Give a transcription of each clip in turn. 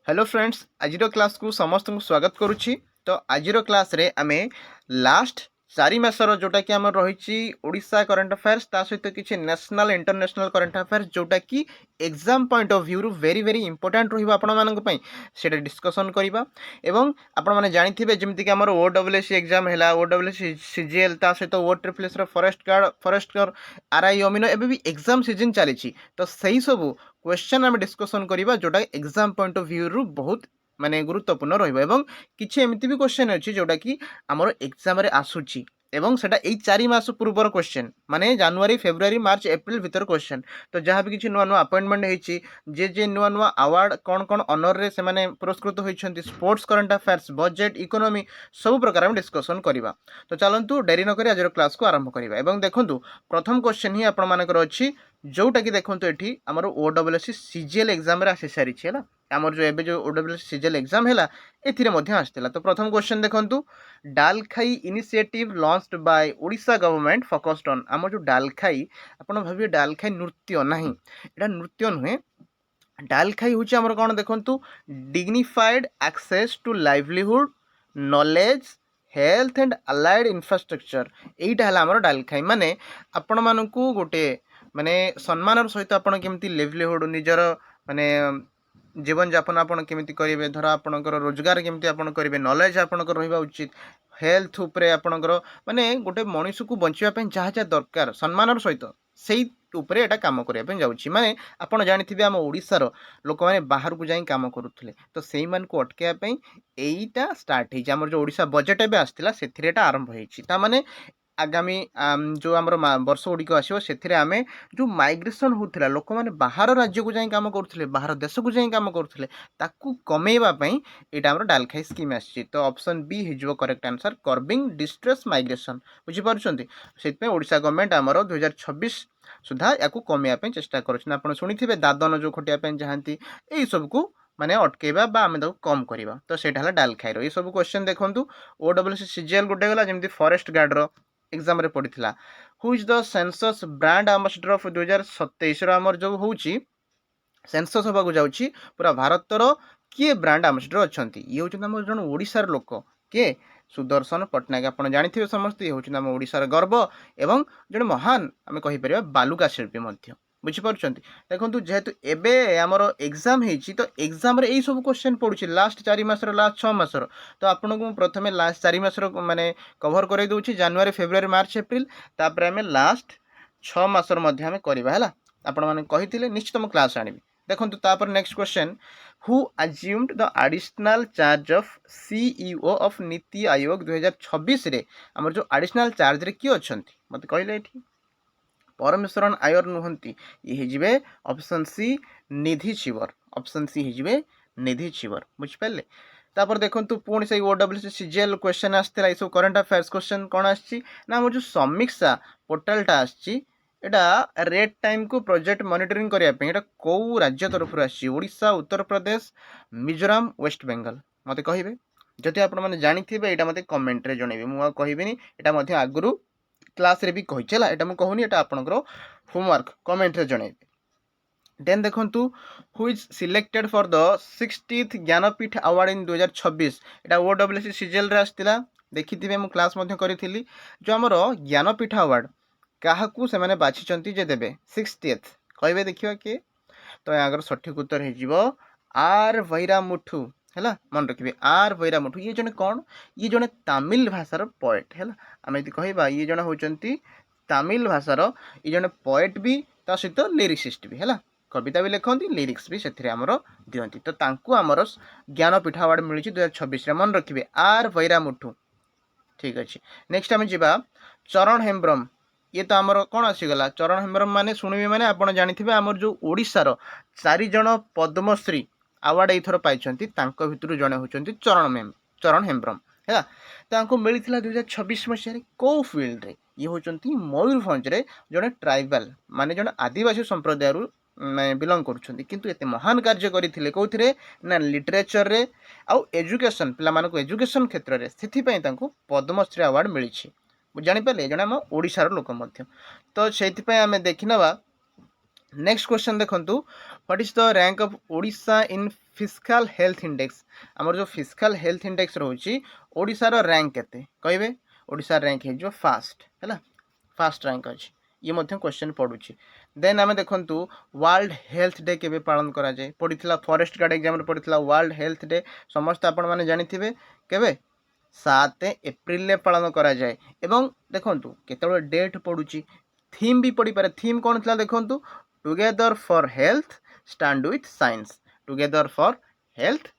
Hello friends आज class को समस्त को स्वागत करुच्ची। तो आज क्लास रे आमे लास्ट 4 मासर जोटा कि आम रही ओडिशा करंट अफेयर्स ता सहित किसी नेशनल इंटरनेशनल करंट अफेयर्स जोटा कि exam point of view very very important रही आपण डिस्कसन करवा। एवं आपण मैंने जानी जमीक आम OSSC एग्जाम है OSSC CGL ता सहित OSSS forest guard RI amino एवं भी एग्जाम सीजन चली। तो सही सब क्वेश्चन आम डिस्कसन करवा जोटा एग्जाम पॉइंट ऑफ व्यू रु बहुत माने गुरुत्वपूर्ण रही। किसी एमती भी क्वेश्चन अच्छी जोटा कि आमर एग्जाम आसूची एवं सेटा 4 मास पूर्वर क्वेश्चन माने जनवरी फेब्रुआरी मार्च एप्रिल भीतर क्वेश्चन। तो जहाँ भी किसी नुआ नुआ अपॉइंटमेंट होती जे नुआ नुआ अवार्ड कौन कौन ऑनर रे से पुरस्कृत होती sports current affairs budget economy सब प्रकार में डिस्कसन करवा। तो चलतु डेरी नक आज क्लास को आरंभ करवा। देखो प्रथम क्वेश्चन ही आपर अच्छी जोटा कि देखो ये आमर OSSC CGL एग्जाम आसी सारी है आमर जो एबे जो OSSC CGL एग्जाम है आसला। तो प्रथम क्वेश्चन देखो Dalkhai initiative launched by Odisha government focused on आम जो डालखाई आपण भाविए डालखाई नृत्य नहीं एटा नृत्य नुहे डालखाई हूँ आमर कौन देखो dignified access to livelihood knowledge health and allied infrastructure यहीटा है आमर डालखाई माने आपण मानकू गोटे माने सम्मान सहित आपण केमती लिवलीहुड निजर माने जीवन यापन आपड़ केमी करेंगे धर आपणकर रोजगार केमती आप करेंगे नॉलेज आपणकर रहा उचित हेल्थ उपरे आपणकर माने गोटे मनीष को बचापी जहाँ जहाँ दरकार सम्मान सहित से उपरे एटा काम करने जाऊँगी माने आपड़ जानी आम ओडिशार लोक मैंने बाहर को जाई काम करुले। तो से को अटकाइवाई यहीटा स्टार्ट होमर जो ओडिशा बजेट एवं आसाला से आरंभ होने आगामी जो आम वर्ष गुड़िक आसो से आम जो माइग्रेसन होता लोक मैंने बाहर राज्य को जाई काम करुले बाहर देश को जाई काम करुले कमेवाई यहाँ डालखाई स्कीम आसी। तो ऑप्शन बी हो correct answer curbing distress migration बुझीपार से ओडिशा गवर्नमेंट आमर 2026 सुधा या कमेवाई चेष्टा कर शुणी दादन जो खटिया चाहती यही सबको माने अटकेबा बा आमे कम करवा। तो सेटा डालखाई ये सब क्वेश्चन देखो OSSC CGL गोटे गला जमी फॉरेस्ट गार्ड एग्जाम रे पड़ता who is the census brand ambassador of 2027 आमर जो हूँ सेंसस होगा जाऊँगी पूरा भारतर किए ब्रांड आम्बासडर अच्छा ये हूँ आम जन ओडिशार लोक किए सुदर्शन पट्टनायक आप जानते समस्ते ये हूँ आम ओडिशार गर्व एवं जड़े महान आम कहीपर बालुका शिल्पी बुझीपार। देखो जेहेतु एबे आमर एग्जाम होती तो एग्जाम रे यही सब क्वेश्चन पड़ुछि लास्ट 4 मासर लास्ट 6 मासर। तो आपन को प्रथमे लास्ट 4 मासर माने कभर कर दूसरी जनवरी फेब्रुआरी मार्च एप्रिल तापर आम लास्ट 6 मासर आम करवा आपण मैंने कही निश्चित मु क्लास आनी। देखो तापर next question who assumed the additional charge of CEO of NITI Aayog 2026 रे आमर जो एडिशनल चार्ज रे किए अच्छा मत कहले ये परमेश्वरन आयर नुहति ये ऑप्शन सी निधि छिवर ऑप्शन सी हो निधि छिवर बुझिपारे। तापर देखो पुणी से OSSC CGL क्वेश्चन आसला ये सब करंट अफेयर्स क्वेश्चन कौन आम जो समीक्षा पोर्टालटा आटा रेड टाइम को प्रोजेक्ट मॉनिटरिंग करने कौ राज्य तरफ आशा उत्तर प्रदेश मिजोराम वेस्ट बेंगल मत कहे जदि आपने जानी यहाँ मत कमेंट रे जनइबे मुझे कहबी यहाँ आगुरी क्लास रे भी कही चला एटा मु कहूनी एटा आपनकर होमवर्क कमेंट रे जणेबे। देन देखंतु who is selected for the 60th Jnanpith award in 2026 Etah OSSC CGL रे आस्तिला देखिथिबे मु क्लास मध्ये करिथिली जो हमर ज्ञानपीठ अवार्ड काहाकू से माने बाछिचंती जे देबे 60th कहबे देखिबा के। तो यागर सठिक उत्तर हे जिवो आर वैरामुथु है मन रखिए आर वैरामुथु ये जने कौन ये जने तमिल भाषार पोएट है आम यदि कहवा ये जन होती तमिल भाषार ये जने पोएट भी ता सहित लिरिक्सिस्ट भी है कविता भी लिखती लिरिक्स भी से आमर दिखती। तो तांकु आमर ज्ञानपीठ अवार्ड मिली 2026 मन रखिए आर वैरामुथु ठीक अच्छे। नेक्स्ट आम जा चरण हेम्ब्रम ये तो आमर कौन आसीगला चरण हेम्ब्रम माने शुणवे मैंने आप जानी आमर जो ओडिशार 4 जन पद्मश्री अवार्ड एथर पाई भितर जड़े होती चरण हेम्ब्रम है मिलता 2026 मसीह कौ फिल्ड रे ये होती मयूरभंज रे जड़े ट्राइबल माने जड़े आदिवासी संप्रदाय बिलंग कर महान कार्य करते कौन ना लिटरेचर रे आउ एजुकेशन पे एजुकेशन क्षेत्र में से पद्मश्री अवार्ड मिली जापारे जड़े आम ओडिशार लोक। तो से आम देखी ना नेक्स्ट क्वेश्चन देखु what is the rank of Odisha in fiscal health index आमर जो फिस्कल हेल्थ इंडेक्स रोची ओडिशार रैंक केते कहबे ओडिशा रैंक है जो फास्ट है फास्ट रैंक अच्छी ये मध्य क्वेश्चन पड़ुछि देन आम देखु वर्ल्ड हेल्थ डे केबे पालन करा जाए पड़ीला फॉरेस्ट गार्ड एग्जाम पड़ीला वर्ल्ड हेल्थ डे समस्त आपण माने जानिथिबे केबे 7 एप्रिल पालन करा जाए एवं देखु केतବେଳେ डेट पड़ुछि थीम भी पड़ी पारे थीम कौन था देखु together for health stand with science together for health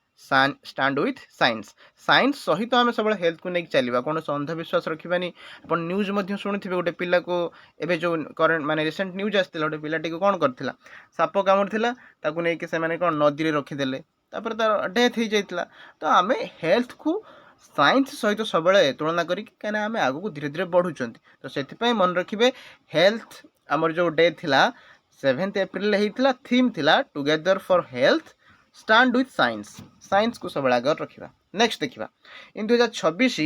stand with science science सहित आम सब हेल्थ को लेकिन चलवा कौन अंधविश्वास रखानी आप न्यूज शुणुवे गोटे पिला को एवं जो करेन्ट माने रिसेंट न्यूज आसला गोटे पिलाटी को कौन करथिला साप कामुड़िला ताकू नहीं से कौन नदी में रखीदे तापर तार डेथ हो जाता तो आम हेल्थ को साइंस सहित सब तुलना करें आम आग को धीरे धीरे बढ़ुं तो से मन रखिए हेल्थ आमर जो डे थिला 7 एप्रिल होता थीम थिला together for health stand with science science को सब आगे रखा नेक्स्ट देखा इन 2026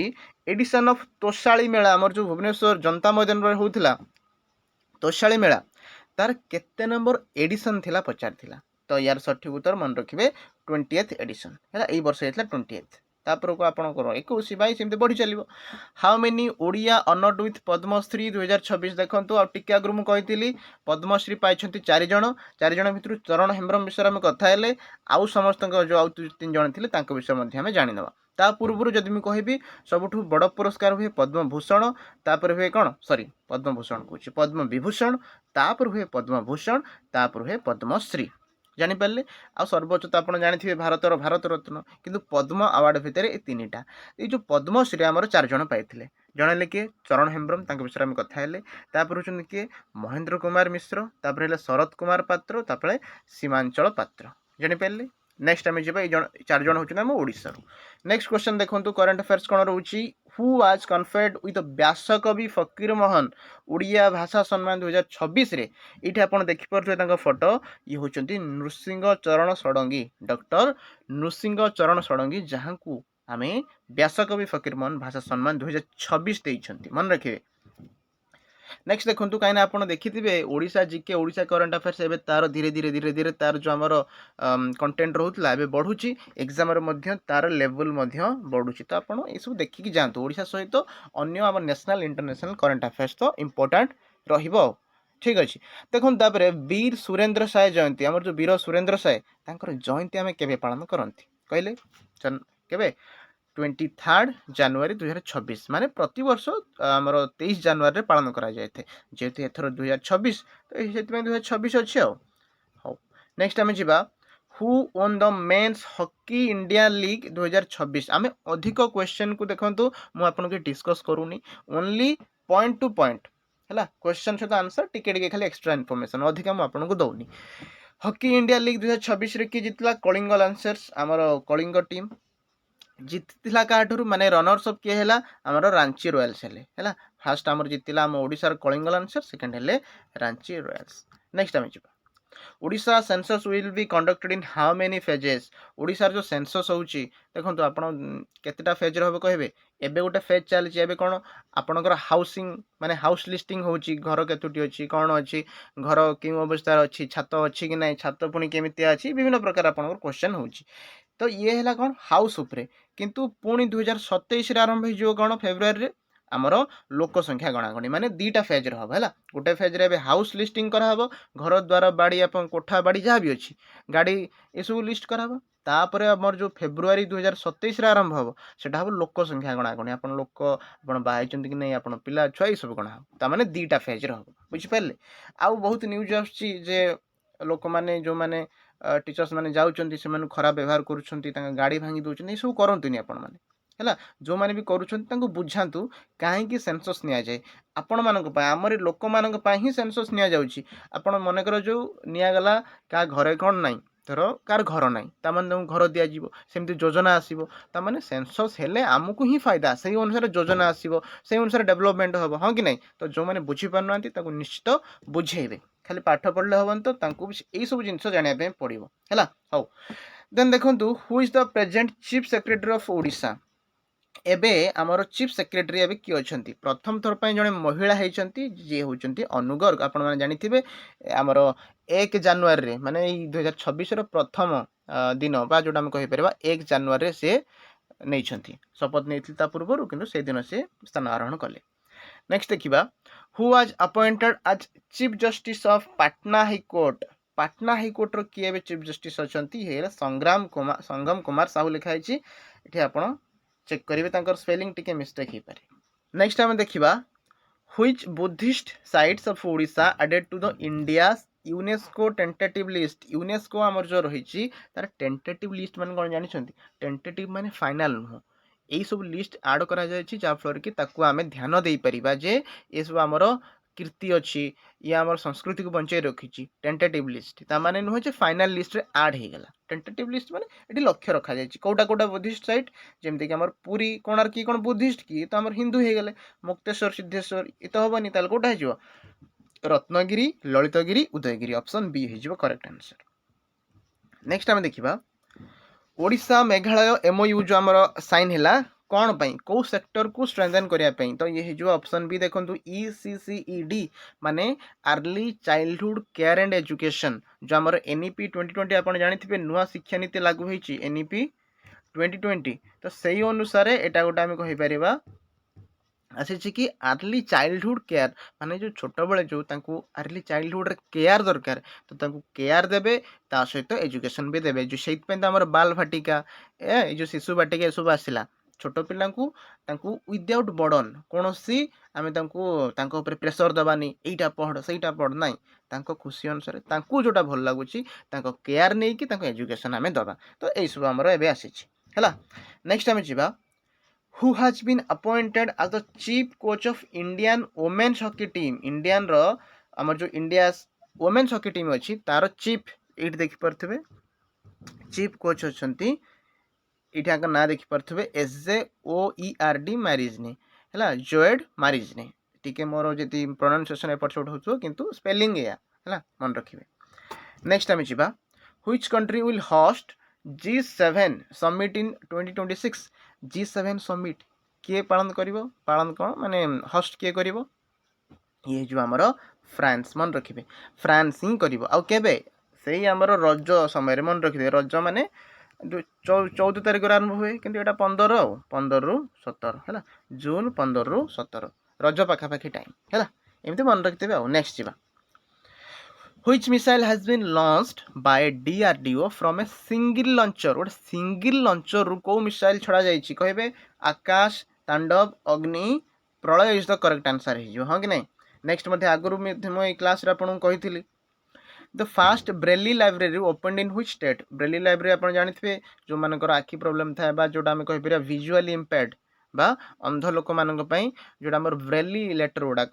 एडिशन ऑफ तोशाली मेला आमर जो भुवनेश्वर जनता मैदान में होता तोशाली मेला तार केते नंबर एडिशन थिला पचार तो यार सठिक उत्तर मन रखिए 20th एडिशन है यही वर्ष होता 20th तापर को आपंकर 21 22 एमती बढ़ी चलो how many Odia honoured with Padmashri 2026 देखो आ टिके आगु मुझे पद्मश्री पाई 4 जन भितर चरण हेम्ब्रम विषय में कथा आउ समस्त जो आउ 3 जन थे विषय आम जाणीना ता पूर्व जदि मुझे कहबी सबुठ बड़ पुरस्कार हुए पद्मभूषण तापर हुए कौन सॉरी पद्मभूषण कह पद्म विभूषण तापर हुए पद्मभूषण तापर हुए पद्मश्री जानीपारे आ सर्वोच्च तो आप जानी भारतर भारत रत्न किंतु पद्म अवार्ड भितर ये 3टा ये जो पद्मश्री आमर 4 जन पाई जन किए चरण हेम्ब्रम विषय में कथा होते किए महेंद्र कुमार मिश्र तापर शरद कुमार पात्र तापर सीमांचल पात्र जानीपारे नेक्स्ट आम जी 4 जन होती आम ओडिशा नेक्स्ट क्वेश्चन देखो करंट अफेयर्स कौन रोचे हु वाज कन्फर्ड विथ व्यासकवि फकीर मोहन ओडिया भाषा सम्मान 2026 रे ये आप देखिपे फोटो ये होती नृसिंह चरण षडंगी डॉक्टर नृसिंह चरण षडंगी जहाँ को आम व्यासकवि फकीर मोहन भाषा सम्मान 2026 देइछंती मन रखिए नेक्स्ट देखो कहीं आप देखिए Odisha GK Odisha current affairs एवं तार धीरे धीरे धीरे धीरे तार जो आमर कंटेंट रोला एवं बढ़ुची एग्जाम तार लेवल बढ़ुची तो आप सब देखिकी जातु ओडिशा सहित अन्य आम नेशनल इंटरनेशनल करंट अफेयर्स तो इम्पोर्टाट रहिबो ठीक अच्छे देखो तापर वीर सुरेंद्र साय जयंती आमर जो वीर सुरेंद्र साय जयंती आम के पालन करती कहले के 23 जनवरी 2026 माने प्रति वर्ष आमर 23 जनवरी पालन करा जाए जेहेतु एथर 2026 तो ये 2026 अच्छे हाँ नेक्स्ट आम जा who on the men's hockey India league 2026 आम अधिक क्वेश्चन को देखो मुझे आपको डिस्कस करूनी ओनली पॉइंट टू पॉइंट है क्वेश्चन सहित आंसर टिके खाली एक्स्ट्रा इनफॉरमेशन अधिक मुझे आपको दौनी हॉकी इंडिया लीग 2026 रे किए जीतला कलिंग लांसर्स आमर कलिंग टीम जीतिला काठू माने रनर्स अप किए है आमर रांची रॉयल्स है फास्ट आमर जीतिला आम ओडिशार कलिंग लांसर सेकेंड है रांची रॉयल्स नेक्स्ट आम जा Odisha census will be conducted in how many phases ओडिशार जो सेंसस होची देखो आप केतेटा फेज रहे कहे एबे गोटे फेज चलती एबे कौन आपणकर हाउसिंग माने हाउस लिस्टिंग होची घर केतुटी अच्छी कौन अच्छी घर क्यों अवस्था अच्छी छात अच्छी कि ना छात पुणी केमिति अच्छी विभिन्न प्रकार आपणकर क्वेश्चन होची तो ये है कौन हाउस उपरे किंतु पुणी 2027 आरंभ हो कौन फेब्रुआरी रे आमर लोक संख्या गणागणी माने 2टा फेज हम है गोटे फेज रे हाउस लिस्टिंग कराब घर द्वार बाड़ी कोठा बाड़ी जहाँ भी अच्छी गाड़ी ये सब लिस्ट कराब तापर आमर जो फेब्रुआरी 2027 आरंभ हम सेटा हम लोक संख्या गणागणी आप लोक आप बाहर कि नहीं आप पिला छुआ ये सब गणा ताने 2टा फेज हम बुझिपारे आउ बहुत न्यूज आसुची जे लोक मैंने जो मैंने टीचर्स मैंने जाऊँच से खराब व्यवहार करुँच गाड़ी भांगी दौरान ये सब करतुनि आपण मैंने है जो मैंने भी करुँच बुझातु कहीं सेंसस नि जाए आपण मानक आमर लोक मान ही सेंसस नि जाऊँगी आपण मनकर जो निगला क्या घरे कौन ना धर कार घर ना तुमको घर दिज्व सेमती योजना आसो ताने सेंसस हेले आमको ही फायदा से अनुसार योजना आसो से अनुसार डेवलपमेंट हम हाँ कि नहीं तो जो मैंने बुझीपार निश्चित बुझेबे खाली पाठ पढ़ले हम तो यही सब जिन जानापी पड़ो है हाउ देन देखो who is the present chief secretary of Odisha एबे आमर चीफ सेक्रेटरी एबे किए अछंती प्रथम थर पई जणे महिला हेचंती जे होचंती अनु गर्ग आपण माने जानिथिबे आमर 1 जनवरी रे माने 2026 रो प्रथम दिन बा जोटा हम कहि परबा 1 जनवरी रे से नेइछंती शपथ नेइथिल ता पूर्वरु किंतु से दिन से स्थान आरोहण कले। नेक्स्ट देखिबा who was appointed as chief justice of Patna high court. Patna high court रो किए बे चीफ जस्टिस अछंती हे संगम कुमार साहू लिखा हैछि एठी आपण चेक करेंगे तांकर स्पेलिंग टिके मिस्टेक हो पारे। नेक्स्ट आम देखा which Buddhist sites of Odisha added to the India UNESCO tentative list. UNESCO आमर जो रही तार टेंटेटिव लिस्ट मान कौन जानते टेंटेटिव माने फाइनाल नुह यही सब लिस्ट आड करा जहाँफल कि आम ध्यान दे पारिबा जे ये सब आमर कीर्ति अच्छी ये आम संस्कृति को बंचाई रखी टेंटेटिव लिस्ट ताने नुहे जे फाइनाल लिस्ट रे आड हो गला। टेंटेटिव लिस्ट माने ये लक्ष्य रखा जाए कौटा कौटा बुद्धिस्ट साइट जमती कि आमर पुरी कोणार्क की कौन बुद्धिस्ट की तो आमर हिंदू हो गले मुक्तेश्वर सिद्धेश्वर ये तो हेनी ताल कौटा हो रत्नगिरी ललितगिरी उदयगिरी ऑप्शन बी हो करेक्ट आंसर। नेक्स्ट आम देखा ओडिशा मेघालय एमओयू जो आमर साइन है कौन पाई कौ सेक्टर को स्ट्रेंथन करने तो ये जो ऑप्शन भी देखो ECCED माने early childhood care and education जो आमर NEP 2020 आप जानी नुआ शिक्षा नीति लागू होती NEP 2020 तो सही अनुसार एटा गोटे आम कहीपर आसी कि अर्ली चाइल्डहुड केयर माने जो छोट बड़े जो अर्ली चाइल्डहुड केयर दरकार तो केयर देवे ता सहित एजुकेशन भी देवे जो से बाल भाटिका ए जो शिशु भाटिका ये सब आसला छोट पिला विदाउट बर्डन कौन सी आम प्रेसर दबानी यहीटा पढ़ सहीटा पढ़ ना खुशी अनुसार जोटा भल लगुच केयर नहीं कि एजुकेशन आम दबा तो यही सब आमर एवं आसी है। नेक्स्ट आम जा who has been appointed as the chief coach of Indian women's hockey team। Indian रो आमर जो इंडिया वोमेन्स हॉकी टीम अच्छी तार चीफ ये देखिपे चीफ कोच अच्छा ये ना देखिपे SJOERD मारिजनी है जोएड मारिजनी टी मोर जी प्रोनाउंसिएशन एपट सेपट हो किंतु स्पेलिंग या है मन रखिए। नेक्स्ट आम जा which country will host G7 summit in 2026। G7 summit किए पालन करिवो पालन कौन माने होस्ट किए करिवो ये जो आमर फ्रांस मन रखिए फ्रांस ही करिवो आउ केबे सेही आमर रज समय मन रखिए रज माने जो 14 तारिख आरंभ हुए किंतु एटा 15 आउ 15 रु 17 है जून 15 रु 17 रज पाखापाखि टाइम है एमती मन रखिथे आउ। नेक्स्ट जा Which missile has been launched by DRDO from a single launcher गोटे सिंगल लंचर रु को मिसाइल छड़ा जाइए कहे आकाश तांडव अग्नि प्रलय इज द करेक्ट आंसर हो हाँ कि नहीं। नेक्स्ट आगुरी मुझे क्लास कही the fast Braille library open in which state. Braille library आप जानते जो मानकर आखि प्रोब्लेम था जोटा आम कहीपर विजुअली इम्पेयर्ड बा अंध लोक मान जोटा आम ब्रेली लेटर गुड़ाक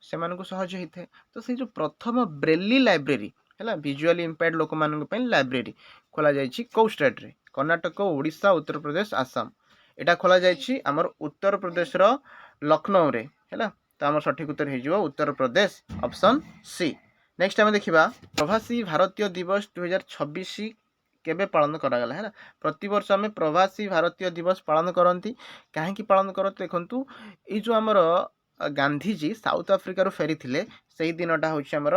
से सहज होता है तो से जो प्रथम ब्रेली लाइब्रेरी है विजुअली इम्पेयर्ड लोक मान लाइब्रेरी खोल जाइए कौ स्टेट रे कर्णाटक ओडिशा उत्तर प्रदेश आसाम यहाँ खोल जाइए आमर उत्तर प्रदेश लखनऊ रे है तो आम सठिक उत्तर हो Uttar Pradesh option C. Next आम देखा प्रवासी भारतीय दिवस 2026 केबे पालन करागला है प्रति वर्ष आम प्रवासी भारतीय दिवस पालन करती कहीं पालन करते देखु ये जो आमर गांधीजी साउथ आफ्रिका रू फेरी थे से दिनटा हूँ आमर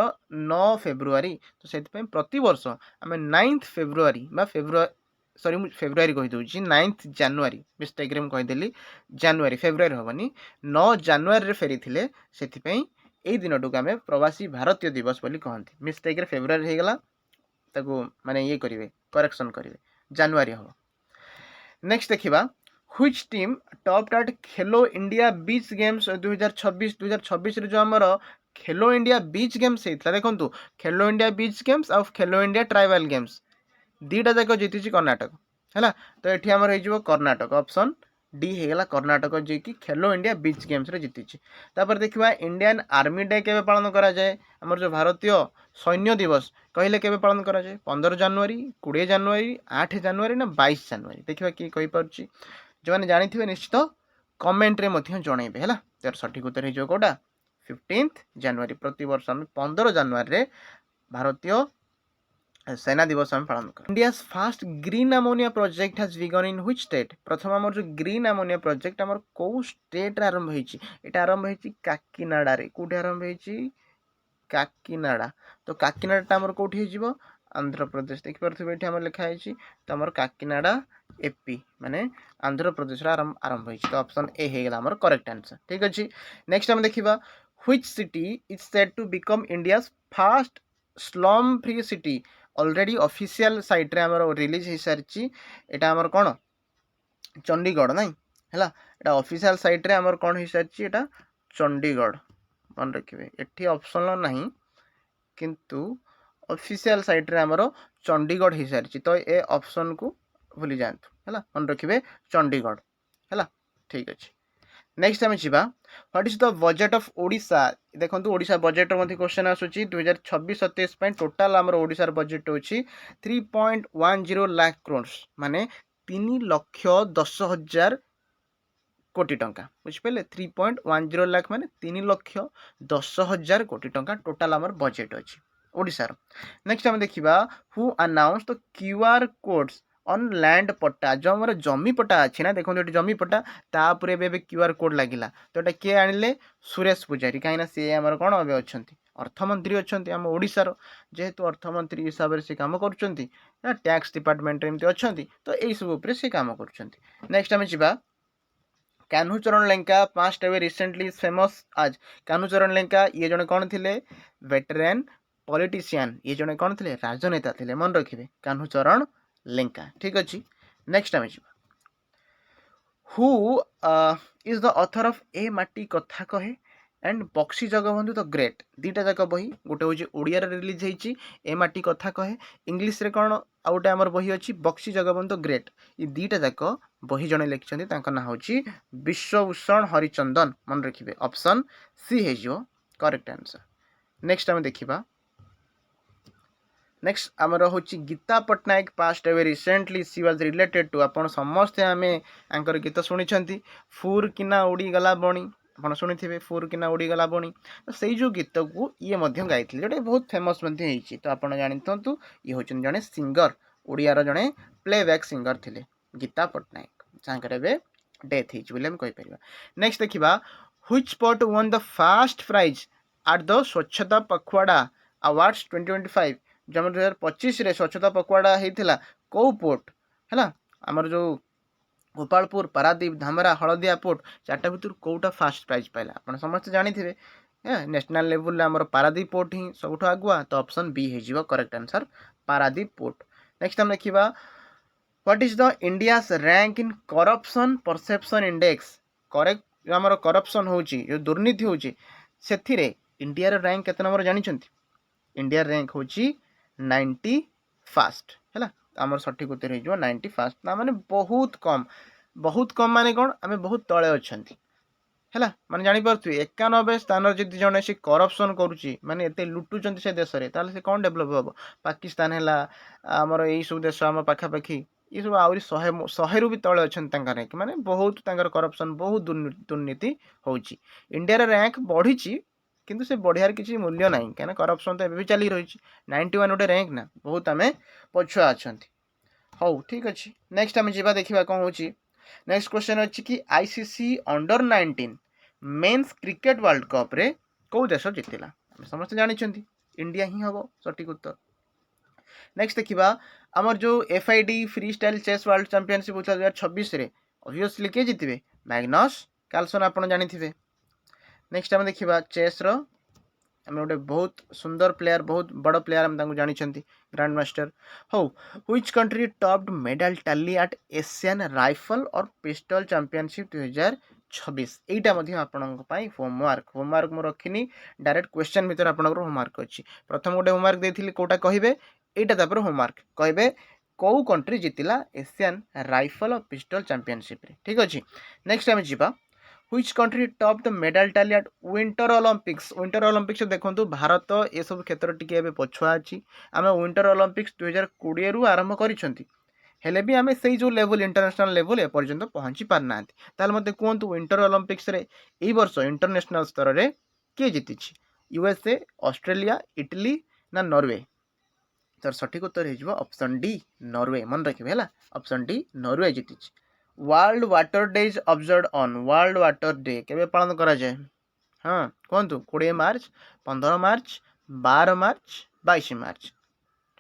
9 फेब्रुआरी तो से प्रति वर्ष आम 9 फेब्रुआरी सॉरी मुझे फेब्रुआरी कहीदे 9 जनवरी मिस्टेक कहीदेली जनवरी फेब्रुआरी हेनी 9 जनवरी फेरी थे से यही दिन आम प्रवासी भारतीय दिवस बोली कहती मिस्टेक फेब्रुआरी होगला माने ये करेंगे करेक्शन करेंगे जनवरी हम। नेक्स्ट देखा which team top eight Khelo India beach games 2026 जो आमर खेलो इंडिया बीच गेम्स होता देखो खेलो इंडिया बीच गेम्स और खेलो इंडिया ट्राइबल गेम्स दीटा जाक जीति कर्णाटक है तो ये आमर हो कर्णाटक ऑप्शन डी होगा कर्णाटक जी कि खेलो इंडिया बीच गेम्स रे जीति। देखा इंडियन आर्मी डे केवे पालन करा जाए आमर जो भारतीय सैन्य दिवस कहले केवे पालन करा जाए 15 जनवरी 20 जनवरी 8 जनवरी ना 22 जनवरी देखा किए कहीपर जो मैंने जानी निश्चित कमेंट रे जनइबे है तार सठिक उत्तर हो कौटा 15 जनवरी प्रति वर्ष आम 15 जनवरी रे भारतीय सेना दिवस आम पालन कर। India fast green ammonia project has begin in which state? प्रथम आमर जो ग्रीन अमोनिया प्रोजेक्ट आमर को स्टेट रे आरंभ होईची? एटा आरंभ होईची काकीनाडा रे। कोठी आरंभ होईची? काकीनाडा। तो काकीनाडा आमर कोठी हेजिवो? आंध्र प्रदेश। देखि परथिबे एठी आमर लिखा हेची तो आमर काकीनाडा एपी माने आंध्र प्रदेश रे आरंभ होईची। तो ऑप्शन ए हे गेला आमर करेक्ट आंसर। ठीक अछि। नेक्स्ट हम देखिबा which city is said to become India's first slum free city? Already official site रे आमर रिलीज हो सारी एटा आमर कोन चंडीगढ़ नहीं है एटा ऑफिशियल साइट रे आमर कोन हो सारी एटा चंडीगढ़ मन रखिए एठी ऑप्शन नहीं किंतु ऑफिशियल साइट रे आमर चंडीगढ़ हो सारी तो ए ऑप्शन को भूली जातु है मन रखिए चंडीगढ़ है ठीक अच्छे। नेक्स्ट आम जा what is the budget of Odisha? देखो ओडिशा बजेट मध्य क्वेश्चन आसूची 2026-27 टोटाल आमर ओडिशार बजेट होची 3.10 लाख करोड़ माने 3,10,000 कोटी टंका बुझिपारे 3.10 लाख माने 3,10,000 कोटी टंका टोटाल आमर बजेट अच्छी ओडिशार। नेक्स्ट आम देखा who announce the QR codes on land पट्टा? जो हमारे जमी पट्टा अच्छी ना देखो ये जमी पट्टा तापर क्यूआर कोड लगिला तो ये किए आणले? सुरेश पूजारी कहीं सी आम कौन ए अच्छा अर्थमंत्री अच्छा आम ओडिशार जेहेतु अर्थमंत्री हिसाब से कम कर टैक्स डिपार्टमेंट एमती अच्छा तो यही सब से कम कर। नेक्स्ट आम जा Kanhucharan Lenka passed away recently famous आज कान्हूचरण लेंका ये जड़े कौन थे? वेटरेन पॉलिटिशियन ये जड़े कौन थे? राजनेता थे मन रखिए कान्हूचरण लेंका। ठीक अच्छे। नेक्स्ट आम जा who is the author of ए Mati Katha Kahe and Bakshi Jagabandhu the great? दीटा जाक बही गोटे हूँ ओडिया रिलीज होती ए माटी कथा कहे इंग्लीश रे कौन आउ गोटे आमर बही अच्छी बक्सी जगबंधु ग्रेट ये दीटा जाक बही जड़े लिखिं ना हूँ विश्वभूषण हरिचंदन मन रखिए ऑप्शन सी हो करेक्ट आंसर। नेक्स्ट आम देखा नेक्स्ट आमर हूँ Gita Pattnaik passed away recently she was related to आपन समस्ते आम आंकर गीत शुणी फुर किना उड़ी गला बणी आप शुणी फुर किना उड़ी गला बणी तो से जो गीत को ये गाई जोटा बहुत फेमस तो आप जानते ये हूँ जड़े सिंगर ओडियार जड़े प्लेबैक सिंगर थे गीता पट्टनायक जहाँकर डेथ होपर। नेक्स्ट देखा which spot won the first prize at the Swachhata Pakhwada awards 2025? जो 2025 स्वच्छता पखवाड़ा होता कौ पोर्ट है आमर जो गोपालपुर पारादीप धामरा हलदिया पोर्ट चार्टा भितर कौटा फास्ट प्राइज पाइला आप समस्त जानी नेशनल लेवल आमर पारादीप पोर्ट ही सब आगुआ तो ऑप्शन बी हो correct answer Paradip port. Next हम देखा what is the India's rank in corruption perception index? Correct जो आमर करप्शन हो जो दुर्नीति हो इंडिया रैंक केते नंबर जानी? इंडिया रैंक हूँ 91 है आमर सठिक उत्तर हो 91 माने बहुत कम माने कौन आम बहुत तले अच्छा है माने जानीपे 91 स्थान जब जड़े से करप्शन करुच्ची माने एत लुटुंट से देश में ताल से कौन डेभलप हम? पाकिस्तान है आमर यही सब देश आम पाखापाखि ये सब आहरी 100 भी तले अच्छा रैंक माने बहुत करप्शन बहुत दुर्नीति हो इंडिया रैंक बढ़ी किंतु से बढ़ियार किसी मूल्य ना कहीं करप्शन तो भी चली रही 91 गोटे रैंक ना बहुत आम पछुआ अच्छा हौ ठीक अच्छे। नेक्स्ट आम जा देखा कौन हो नेक्स्ट क्वेश्चन अच्छी कि ICC under 19 men's cricket world cup रे कौ देश जीतला? समस्त जानी इंडिया ही हम सठिक उत्तर। नेक्स्ट देखा आमर जो FIDE free style chess world championship होता 2026 ऑब्वियसली किए जीतबे? मैग्नस कार्लसन आप जानी। नेक्स्ट आम देखा चेस आम गोटे बहुत सुंदर प्लेयर बहुत बड़ प्लेयर आम जानी ग्रैंड मास्टर हो which country topped medal tally eight Asian rifle और पिस्टल चैंपियनशिप 2026? यहीटा आपंपाई होमवर्क मुझे रखनी डायरेक्ट क्वेश्चन भर आप होमवर्क अच्छी प्रथम गोटे होमवर्क देती कौटा कहे यहाँ होमवर्क कहे कौ कंट्री जीतला एशियन राइफल और पिस्टल चैंपियनशिप ठीक अच्छे। नेक्स्ट आम जा which country top the medal tally at winter Olympics देखो भारत ये सब क्षेत्र टी पछुआ अच्छी आम विंटर ओलंपिक्स 2020 रु आरंभ करें भी आम से जो लेवल इंटरनेशनल लेवल एपर्यंत पहुँची पारना मत कहतु विंटर ओलंपिक्स यही वर्ष इंटरनेशनल स्तर में किए जीति? यूएसए ऑस्ट्रेलिया इटली ना नॉर्वे? तर सठिक उत्तर हो ऑप्शन डी नॉर्वे मन रखिए है ऑप्शन डी नॉर्वे जीति world water day is observed on world water day केबे पालन करा जाए हाँ कहतु 20 मार्च 15 मार्च 12 मार्च 22 मार्च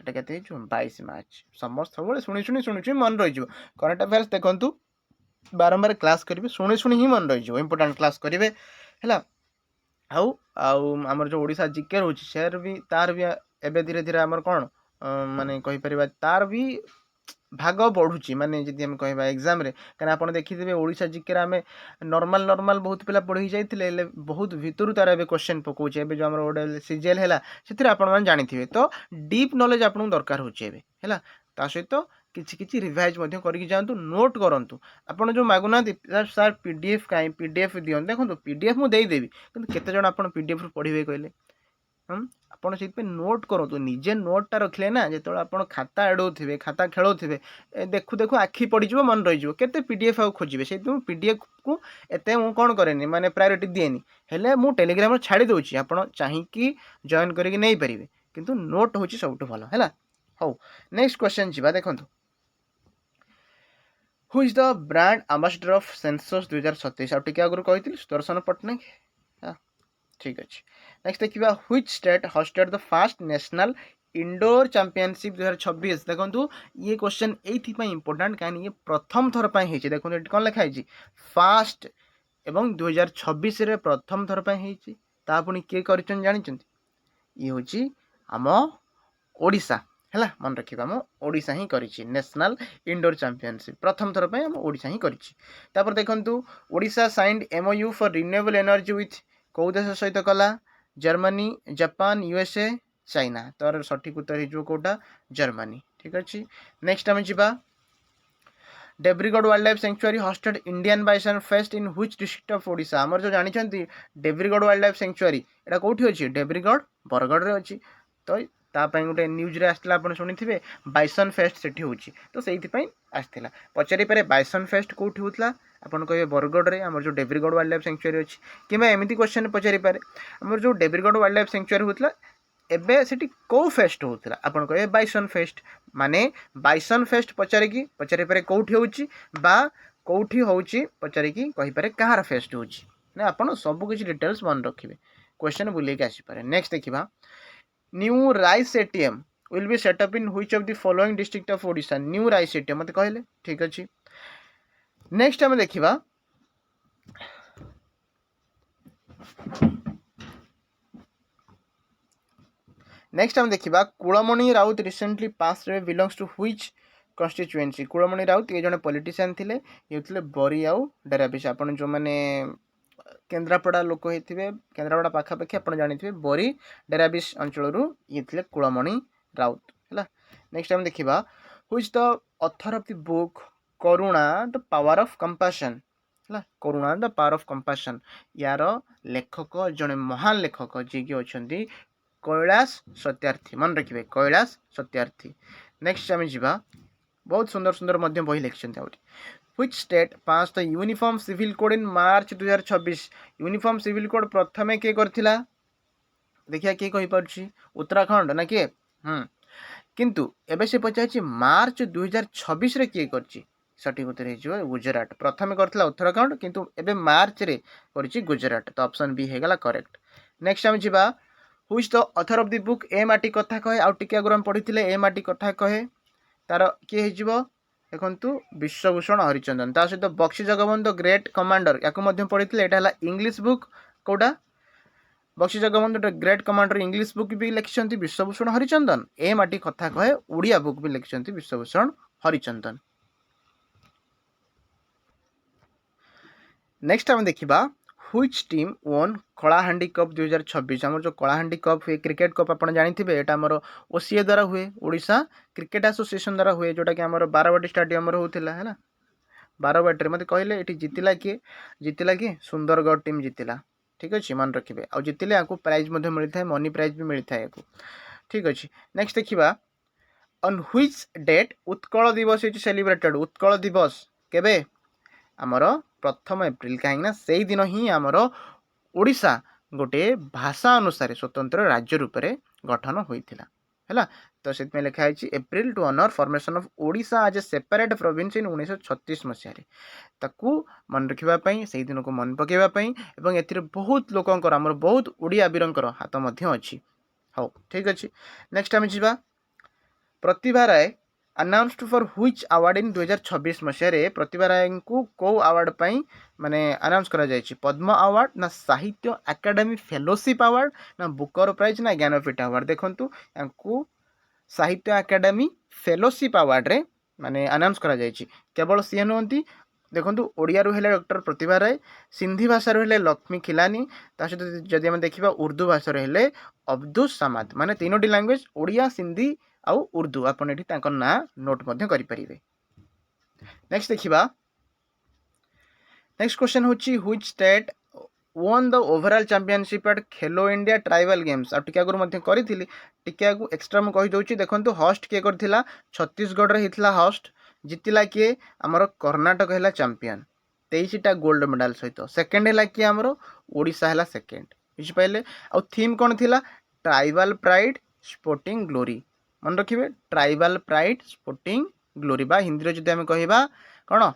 এটা কেতে ହେଇଯିବ 22 ମାର୍ଚ୍ଚ ସମସ୍ତ ସବୁବେଳେ ଶୁଣି ମନେ ରହିଯିବ କରେଣ୍ଟ ଆଫେୟାର୍ସ ଦେଖନ୍ତୁ ବାରମ୍ବାର କ୍ଲାସ୍ କରିବେ ଶୁଣି ହିଁ ମନେ ରହିଯିବ ଇମ୍ପୋର୍ଟାଣ୍ଟ କ୍ଲାସ୍ କରିବେ ହେଲା ଆଉ ଆଉ ଆମର ଯେଉଁ ଓଡ଼ିଶା ଜିକେ ରହୁଛି ସେର ବି ତାର ବି ଏବେ ଧୀରେ ଧୀରେ ଆମର କ'ଣ ମାନେ କହିପାରିବା ତାର ବି ଭାଗ ବଢ଼ୁଛି ମାନେ ଯଦି ଆମେ କହିବା ଏକ୍ଜାମ୍ରେ କାହିଁକିନା ଆପଣ ଦେଖିଥିବେ ଓଡ଼ିଶା ଜିକେରେ ଆମେ ନର୍ମାଲ ବହୁତ ପିଲା ପଢ଼ି ଯାଇଥିଲେ ହେଲେ ବହୁତ ଭିତରୁ ତାର ଏବେ କ୍ୱେଶ୍ଚନ୍ ପକାଉଛି ଏବେ ଯେଉଁ ଆମର ଗୋଟେ ସିଜିଏଲ୍ ହେଲା ସେଥିରେ ଆପଣମାନେ ଜାଣିଥିବେ ତ ଡିପ୍ ନଲେଜ୍ ଆପଣଙ୍କୁ ଦରକାର ହେଉଛି ଏବେ ହେଲା ତା ସହିତ କିଛି କିଛି ରିଭାଇଜ୍ ମଧ୍ୟ କରିକି ଯାଆନ୍ତୁ ନୋଟ୍ କରନ୍ତୁ ଆପଣ ଯେଉଁ ମାଗୁନାହାନ୍ତି ସାର୍ PDF କାହିଁ PDF ଦିଅନ୍ତୁ ଦେଖନ୍ତୁ PDF ମୁଁ ଦେଇଦେବି କିନ୍ତୁ କେତେ ଜଣ ଆପଣ PDFରୁ ପଢ଼ିବେ କହିଲେ ଆପଣ ସେଇଥିପାଇଁ ନୋଟ୍ କରନ୍ତୁ ନିଜେ ନୋଟ୍ଟା ରଖିଲେ ନା ଯେତେବେଳେ ଆପଣ ଖାତା ଏଡ଼ଉଥିବେ ଖାତା ଖେଳଉଥିବେ ଦେଖୁ ଦେଖୁ ଆଖି ପଡ଼ିଯିବ ମନେ ରହିଯିବ କେତେ PDF ଆଉ ଖୋଜିବେ ସେଇଥିପାଇଁ PDFକୁ ଏତେ ମୁଁ କ'ଣ କରେନି ମାନେ ପ୍ରାୟୋରିଟି ଦିଏନି ହେଲେ ମୁଁ ଟେଲିଗ୍ରାମରେ ଛାଡ଼ି ଦେଉଛି ଆପଣ ଚାହିଁକି ଜଏନ୍ କରିକି ନେଇପାରିବେ କିନ୍ତୁ ନୋଟ୍ ହେଉଛି ସବୁଠୁ ଭଲ ହେଲା ହଉ ନେକ୍ସଟ କ୍ୱେଶ୍ଚନ୍ ଯିବା ଦେଖନ୍ତୁ who is the brand ambassador of census 2027 ଆଉ ଟିକେ ଆଗରୁ କହିଥିଲି ସୁଦର୍ଶନ ପଟ୍ଟନାୟକ ठीक अच्छे नेक्स्ट देखिए which state hosted the first national indoor championship 2026 देखो ये क्वेश्चन ये इंपोर्टाट कहीं ये प्रथम थर पर देखो ये कौन लिखाई फास्ट एवं 2026 रे प्रथम थर पर पुणी किए कर जानते ये हूँ आम ओडिशा है मन रखिए आम ओडिशा ही करी नेशनल इंडोर चैंपियनशिप प्रथम थर पर आम ओडिशा ही करी देखु Odisha signed MOU for renewable energy with कौ देश सहित कला जर्मनी जापान USA चाइना तर सठिक उत्तर हो कौटा जर्मनी ठीक अच्छे नेक्स्ट आम जा Debrigarh wildlife sanctuary hosted Indian bison fest in which district of Odisha आमर जो जानते डेब्रीगढ़ वाइल्ड लाइफ सेंचुरी एटा कौटी अच्छी डेब्रीगढ़ बरगढ़ में अच्छी तो तापाई गोटे न्यूज आसला आप शुणी बाइसन फेस्ट से हो तो से आसला पचारि पारे बाइसन फेस्ट कौटी होता आपन कहे बरगढ़ में आम जो डेब्रीगढ़ वाइल्ड लाइफ सेंचुरी अच्छी कि एमती क्वेश्चन पचारि पारे आम जो डेब्रीगढ़ वाइल्ड लाइफ सेंचुरी होता एबे सेठी कौ फेस्ट होता आपन कहे बाइसन फेस्ट माने बाइसन फेस्ट पचारि पारे कौटी होची बा कौटी होची पचारिकी कहि पारे कहार फेस्ट होची ना आपन सब किछि डिटेल्स मन रखिबे क्वेश्चन बुले के आसी पारे नेक्स्ट देखिबा new rice ATM will be set up in which of the following district of Odisha new rice ATM मते कहले ठीक अछि नेक्स्ट आम देखिबा नेक्स्ट आम देखिबा कुलमणि राउत रिसेंटली पास रे belongs to which constituency Kulamani Raut ये जने पॉलिटिशियन थिले ये थिले बरी आउ डेराबिस आपन जो माने केन्द्रापड़ा लोक होते केन्द्रापड़ा पाखापाखि आप जानी बरी डेराबिस अंचल ये थे कुलमणि राउत है नेक्स्ट आम देखा which the author of the book Karuna the power of compassion है करुणा द पावर ऑफ कंपैशन यार लेखक जड़े महान लेखक जी कि अच्छा कैलाश सत्यार्थी मन रखिए कैलाश सत्यार्थी नेक्स्ट आम जा बहुत सुंदर सुंदर बही लिखिं which state pass the uniform civil code in March 2026 uniform civil code प्रथमे किए करथिला देखिया किए कहि परछि उत्तराखंड ना किए किंतु एबे से पचाछि मार्च 2026 रे किए करछि सठिक उत्तर हे गुजरात प्रथमे करथिला उत्तराखंड किंतु एबे मार्च रे करछि गुजरात तो ऑप्शन बी हेगला करेक्ट नेक्स्ट हम जिबा which the author of the book ए माटी कथा कहे आउ टिके अगर हम पढिथिले ए माटी कथा कहे तार किए हेजिबो देखु विश्वभूषण हरिचंदन ता सहित बक्सी जगबंधु ग्रेट कमांडर या पढ़ी है इंग्लीश बुक कौटा Bakshi Jagabandhu great commander English book भी लिखिं विश्वभूषण हरिचंदन ए माटी कथा कहे उड़िया बुक भी लिखिं विश्वभूषण हरिचंदन नेक्स्ट आम देखा which team own Kalahandi cup 2026 आम जो कलाहांडी कप हुए क्रिकेट कप आप जानते हैं आमर OCA द्वारा हुए ओडिशा क्रिकेट एसोसिएशन द्वारा हुए जोटा कि आम बारवाटी स्टाडियम होता है बारवाटी मत कहले ये जीतिला कि सुंदरगढ़ टीम जीतिला ठीक अच्छे मन रखिए आ जीतिले आपको प्राइज मिलता है मनी प्राइज भी मिलता है ठीक अच्छे नेक्स्ट देखा ऑन व्हिच डेट उत्कल दिवस इज सेलिब्रेटेड उत्कल दिवस केबे आमर 1 एप्रिल कहीं से दिन ही आमर ओडिशा गोटे भाषा अनुसार स्वतंत्र राज्य रूप में गठन होता है तो से लिखा है April to honour formation of Odisha as a separate province in 1936 मसीह ताकू मन रखापी से दिन को मन पकड़ापी और ए बहुत लोकंर आमर बहुत ओडिया वीरंकर हाथ अच्छी हाँ ठीक अच्छे नेक्स्ट आम जा Pratibha Ray announced for which award in 2026 मसीह प्रतिभा राय को कौ अवार्ड माने अनाउंस करा जायछि पद्म अवार्ड ना साहित्य एकेडमी फेलोशिप अवार्ड ना बुकर प्राइज ना ज्ञानपीठ अवार्ड देखंतु यांकु साहित्य एकेडमी फेलोशिप अवार्ड रे माने अनाउंस करा जायछि केवल सी नुहति देखो ओडिया हेले डॉक्टर प्रतिभा राय सिंधी भाषा हेले लक्ष्मी खिलानी सहित जदि आम देखा उर्दू भाषा हेले अब्दुस समाद माने तीनोटी लैंग्वेज ओडिया सिंधी आउ उर्दू आपन एठी तांकर ना नोट मध्य करि परिबे नेक्स्ट देखिबा नेक्स्ट क्वेश्चन होची which state won the overall championship at Khelo India tribal games आ टिके आगुर मध्य करिथिली टिके आगु एक्स्ट्रा म कहि दोची देखंतु होस्ट के करथिला छत्तीसगढ़ रे हितला होस्ट जितिला किए आमर कर्णाटक है चैंपियन 23टा गोल्ड मेडल सहित सेकेंड है कि आमर ओडिशा है सेकेंड बुझिपारे आ थीम कौन थिला ट्राइबल प्राइड स्पोर्टिंग ग्लोरी मन रखिए ट्राइबल प्राइड स्पोर्टिंग ग्लोरी बा हिंदी जदि आम कहवा कौन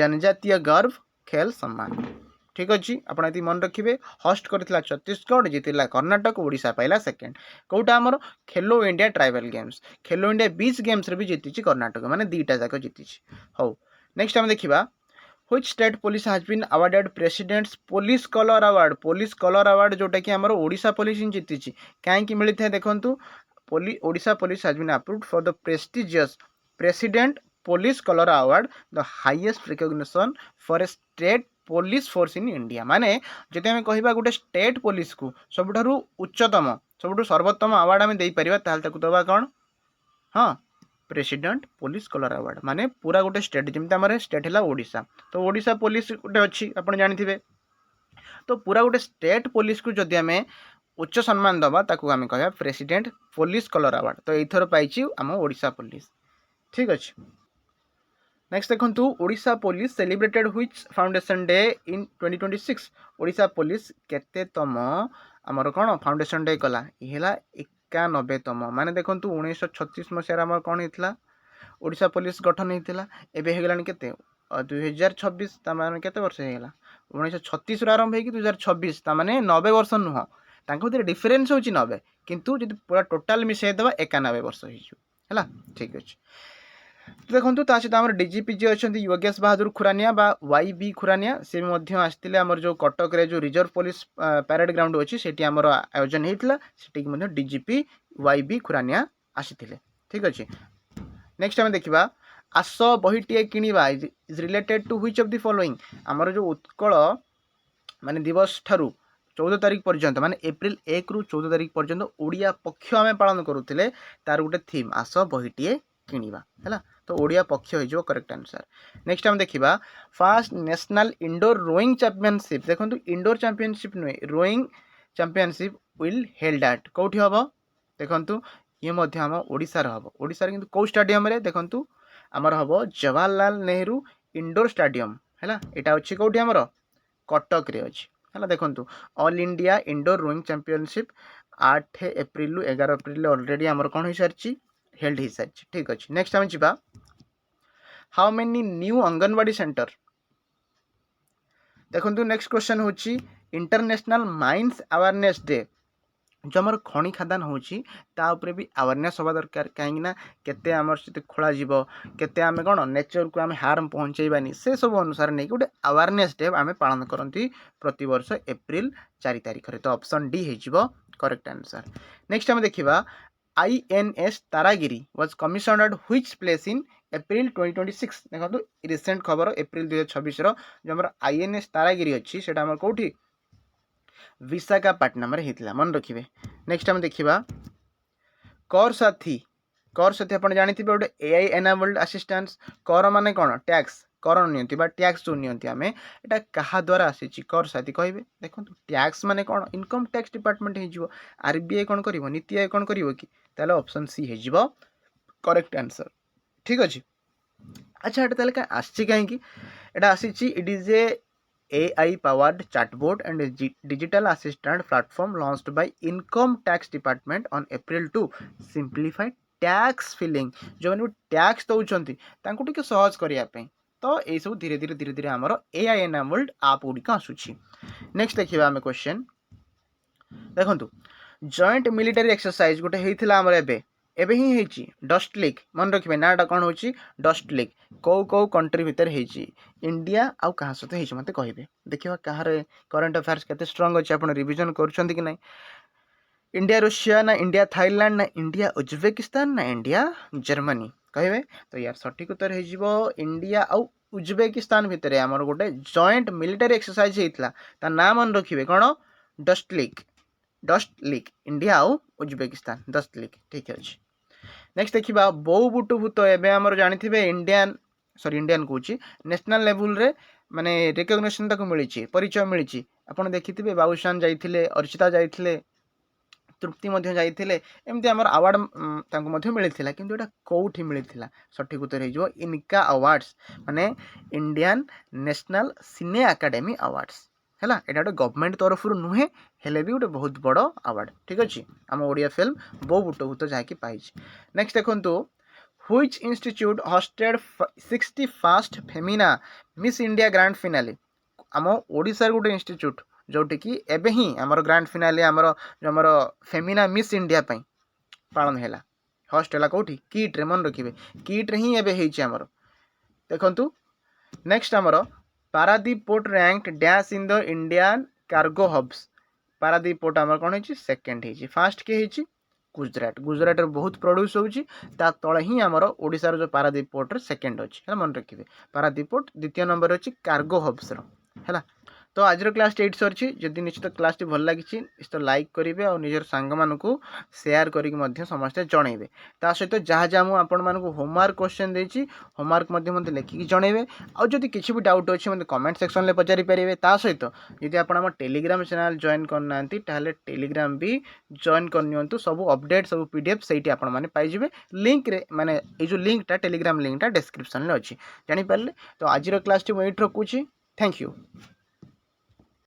जनजातीय गर्व खेल सम्मान ठीक अच्छे आपड़ ये मन रखिए होस्ट करथिला छत्तीसगढ़ जीतिला कर्णाटक ओडिशा पाइला सेकेंड कौटा आमर खेलो इंडिया ट्राइबल गेम्स खेलो इंडिया बीच गेम्स रे भी जीति कर्णाटक माने दीटा जाक जीति हौ नेक्स्ट आम देखा which state police has been awarded president's police colour award जोटा कि आमर ओडिशा पुलिस ही जीति कहीं मिलता है देखंतु Odisha police has been approved for the prestigious president police colour award the highest recognition for a state police force in India माने जदि आम कहवा गोटे स्टेट पुलिस को सबुठारु उच्चतम सबुठु सर्वोत्तम अवार्ड आम दे परिबा ताल ताकु दबा कौन हाँ प्रेसिडेंट पुलिस कलर अवार्ड माने पूरा गोटे स्टेट जमी आम स्टेट है ओडिशा तो ओडिशा पुलिस गोटे अच्छी आप जानी तो पूरा गोटे स्टेट पुलिस को जदि आम उच्च सम्मान दबा ताकू आम कह प्रेसिडेंट पुलिस कलर अवार्ड तो यथर पाई आम ओडिशा पुलिस ठीक अच्छे नेक्स्ट देखो Odisha police celebrated which foundation day in 2026 Odisha police केतेतम आमर कौन फाउंडेशन डे कला ये 91तम माने देखो 1936 मसीह आम कौन होता ओडिशा पुलिस गठन होता एवं केते 2026 ताने केते वर्ष होगा 1936 आरंभ हो 2026 ताने 90 वर्ष नुह भर डिफरेन्स हो 90 किंतु जब पूरा टोटाल मिसेदेवा 91 वर्ष है ठीक अच्छे देखो सहित आम डीजीपी जी अच्छा योगेश बहादुर खुरानिया बा वाई बी खुरानिया सी आसते आमर जो कटक रे जो रिजर्व पुलिस पैरेड ग्राउंड अच्छी से आयोजन होता से डीजीपी वाई बी खुरानिया आसी ठीक अच्छे नेक्स्ट आम देखा आस बहीटे किणवा is related to which of the following आमर जो उत्कल माने दिवस ठारू 14 तारीख पर्यंत माने एप्रिल 1 रु 14 तारीख पर्यंत ओडिया पक्ष आम पालन करूले तार गोटे थीम आस बहीटे किणवा है तो ओडिया पक्ष हो करेक्ट आंसर नेक्स्ट आम देखा first national indoor rowing championship देखो इंडोर चैंपियनशिप नुहे rowing championship will held at कौटी हम देखु ये आम ओडिशार हम ओडिशार किंतु कौ स्टाडियम रे देखु आमर हम जवाहरलाल नेहरू इंडोर स्टाडियम है यहाँ अच्छी कौटी आमर कटक रे अच्छी है देखु all India indoor rowing championship 8 April रु 11 एप्रिल ऑलरेडी आमर कौन हो सारी हेल्ड हो सारी ठीक अच्छे नेक्स्ट आम जा how many new anganwadi centre देखो नेक्स्ट क्वेश्चन हूँ इंटरनेशनल माइंस अवेयरनेस डे जो आम खଣି खादान होपर भी अवेयरनेस हवा दरकार कहीं केते आमर से खोल केते आम कौन नेचर को आम हार्म पहुँचेबानी से सब अनुसार नहीं गोटे अवेयरनेस डे आम पालन करती प्रति वर्ष एप्रिल 4 तारिख तो ऑप्शन डी हो करेक्ट आंसर नेक्स्ट आम देखा INS Taragiri was commissioned at which place in April 2026 देखो रिसेंट खबर एप्रिल 2026 जो आम INS तारागिरी अच्छी से कौटी विशाखापाटनम होता मन रखिए नेक्स्ट आम देखा कर साथी आप जानते गोटे AI एनाबल्ड असिस्टेंस कर माने कौन टैक्स कर नियंती टैक्स जो नियंती आम यहाँ क्या द्वारा आसी कर साथी कहे देखो टैक्स माने कौन इनकम टैक्स डिपार्टमेंट हो RBI कौन कर नीति आयोग कौन कर कि ताले ऑप्शन सी हो करेक्ट आंसर ठीक अच्छे अच्छा ये कहीं आसी it is a AI powered chatbot and digital assistant platform launched by Income Tax Department on April 2 simplify tax filing जो मैंने टैक्स दौरान तांको टिके सहज करिया पे तो ये सब धीरे धीरे आमर AI एनाबल्ड आप गुड़िक आसूची नेक्स्ट देखिए आम क्वेश्चन देखो जॉइंट मिलिटरी एक्सरसाइज गोटे होता आमर एबे ही होची डस्ट लीक मन रखिए नाटा कौन हो डस्ट लीक कौ कंट्री भितर होची इंडिया आउ कहा सहित होची मते कहिबे देखिबा कहार करंट अफेयर्स केते स्ट्रांग अछि आपण रिवीजन करूछंती कि नै इंडिया रूसिया ना इंडिया थाईलैंड ना इंडिया उज्बेकिस्तान ना इंडिया जर्मनी कहिबे तो यार सठिक उत्तर हो जिवो इंडिया आउ उज्बेकिस्तान भितर आमर गोटे जॉइंट मिलिटरी एक्सरसाइज होइतला ता नाम मन रखिबे कोन डस्ट लीक इंडिया आउ उज्बेकिस्तान डस्ट लीक ठीक अछि नेक्स्ट देखिबा बहु बुटुभूत एबे हमर जानिथिबे इंडियन कहूची नेशनल लेवल रे माने रिकॉग्निशन तक मिली परिचय मिली आपण देखिथिबे बाबूशान जाइथिले अर्चिता जाइथिले तृप्ति मध्य जाइथिले एमती हमर अवार्ड तांको मध्य मिलिथिला किंतु एटा कोठी मिलिथिला सठिक उत्तर हे जो इनका अवार्ड्स माने इंडियन नेशनल सिने एकेडमी अवार्ड्स है यहाँ गोटे गवर्नमेंट तरफ नुहे हेले भी गोटे बहुत बड़ अवार्ड ठीक अच्छे आम ओडिया फिल्म बो बुटभूत जहाँकि पाई नेक्स्ट देखो which institute hosted 61st Femina miss India grand finale आम ओडिशा गोटे इंस्टीट्यूट जोटि कि एबे ही आमर ग्रांड फिनाले आमर जो आमर फेमिना मिस इंडिया पाई पालन है हॉस्ट है कौटी किट्रे मन रखिए किट्रे ही एबे होइछि आमर देखंतु नेक्स्ट आमर Paradip port ranked dash in the Indian cargo hubs Paradip port आमर कौन है सेकेंड है फास्ट किए है गुजरात बहुत प्रोड्यूस होची ता तले ही आमर ओडिशा जो पारादीप पोर्ट सेकेंड अच्छी मन रखिए पारादीप पोर्ट द्वितीय नंबर अच्छी कार्गो हब्स है तो आज क्लास एट सरी जदि निश्चित क्लास टी भल लगी निश्चित लाइक करेंगे और निजर सांग मानू सेयार करके समस्ते जनइबे ता सहित जहाँ जहाँ मुझे होमवर्क क्वेश्चन देती होमवर्क मत लिखिकी जनइबे आदि किसी भी डाउट अच्छे मतलब कमेंट सेक्शन में पचारि पारे ता सहित जदि आप टेलीग्राम चैनल जॉइन करना टेलीग्राम भी जॉइन करनी सब अपडेट सब PDF से पाइबे लिंक रे माने ये जो लिंकटा टेलीग्राम लिंकटा डिस्क्रिप्शन में अच्छी जानीपारे तो आज क्लास टी मुझे रखुच्छी थैंक यू।